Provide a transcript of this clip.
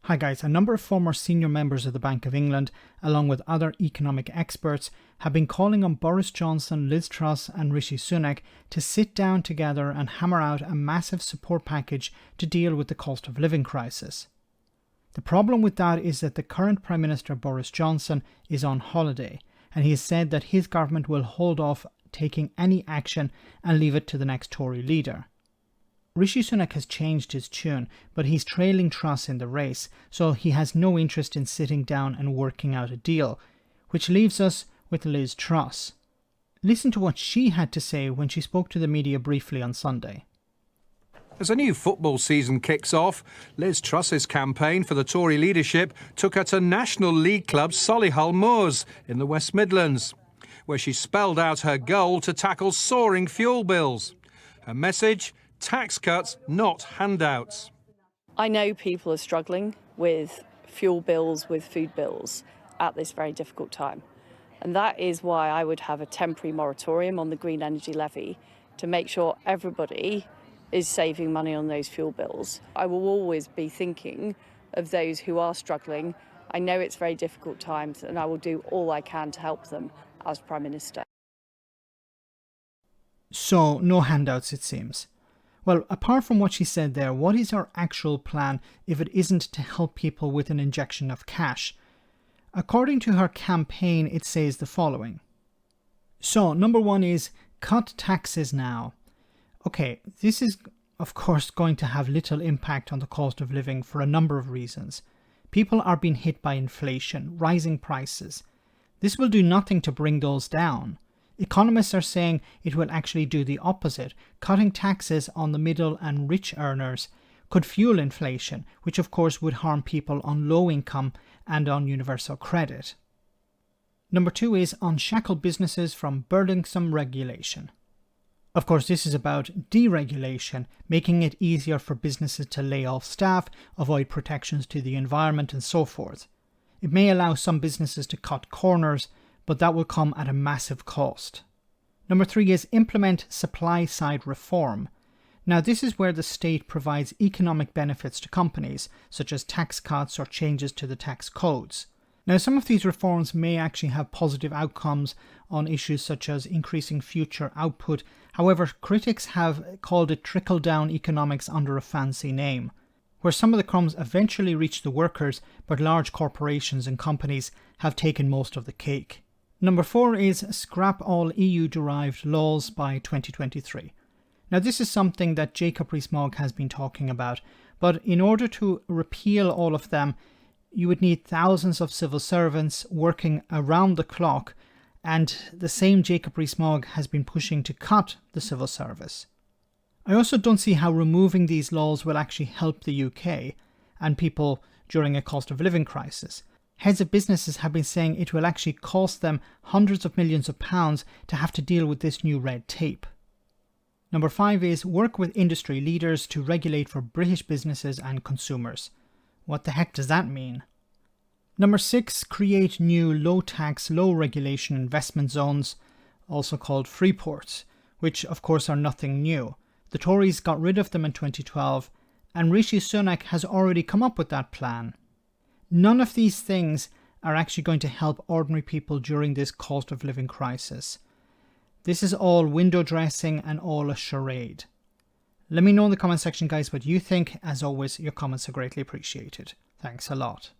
Hi guys, a number of former senior members of the Bank of England, along with other economic experts, have been calling on Boris Johnson, Liz Truss and Rishi Sunak to sit down together and hammer out a massive support package to deal with the cost of living crisis. The problem with that is that the current Prime Minister Boris Johnson is on holiday, and he has said that his government will hold off taking any action and leave it to the next Tory leader. Rishi Sunak has changed his tune, but he's trailing Truss in the race, so he has no interest in sitting down and working out a deal, which leaves us with Liz Truss. Listen to what she had to say when she spoke to the media briefly on Sunday. As a new football season kicks off, Liz Truss's campaign for the Tory leadership took her to National League club Solihull Moors in the West Midlands, where she spelled out her goal to tackle soaring fuel bills. Her message: tax cuts, not handouts. I know people are struggling with fuel bills, with food bills at this very difficult time. And that is why I would have a temporary moratorium on the green energy levy to make sure everybody is saving money on those fuel bills. I will always be thinking of those who are struggling. I know it's very difficult times and I will do all I can to help them as Prime Minister. So, no handouts it seems. Well, apart from what she said there, what is her actual plan if it isn't to help people with an injection of cash? According to her campaign, it says the following. So, number one is cut taxes now. Okay, this is of course going to have little impact on the cost of living for a number of reasons. People are being hit by inflation, rising prices. This will do nothing to bring those down. Economists are saying it will actually do the opposite. Cutting taxes on the middle and rich earners could fuel inflation, which of course would harm people on low income and on universal credit. Number two is unshackle businesses from burdensome regulation. Of course, this is about deregulation, making it easier for businesses to lay off staff, avoid protections to the environment and so forth. It may allow some businesses to cut corners, but that will come at a massive cost. Number three is implement supply-side reform. Now this is where the state provides economic benefits to companies, such as tax cuts or changes to the tax codes. Now some of these reforms may actually have positive outcomes on issues such as increasing future output. However, critics have called it trickle-down economics under a fancy name, where some of the crumbs eventually reach the workers, but large corporations and companies have taken most of the cake. Number four is scrap all EU-derived laws by 2023. Now this is something that Jacob Rees-Mogg has been talking about, but in order to repeal all of them, you would need thousands of civil servants working around the clock, and the same Jacob Rees-Mogg has been pushing to cut the civil service. I also don't see how removing these laws will actually help the UK and people during a cost of living crisis. Heads of businesses have been saying it will actually cost them hundreds of millions of pounds to have to deal with this new red tape. Number five is work with industry leaders to regulate for British businesses and consumers. What the heck does that mean? Number six, create new low-tax, low-regulation investment zones, also called free ports, which of course are nothing new. The Tories got rid of them in 2012, and Rishi Sunak has already come up with that plan. None of these things are actually going to help ordinary people during this cost of living crisis. This is all window dressing and all a charade. Let me know in the comment section, guys, what you think. As always, your comments are greatly appreciated. Thanks a lot.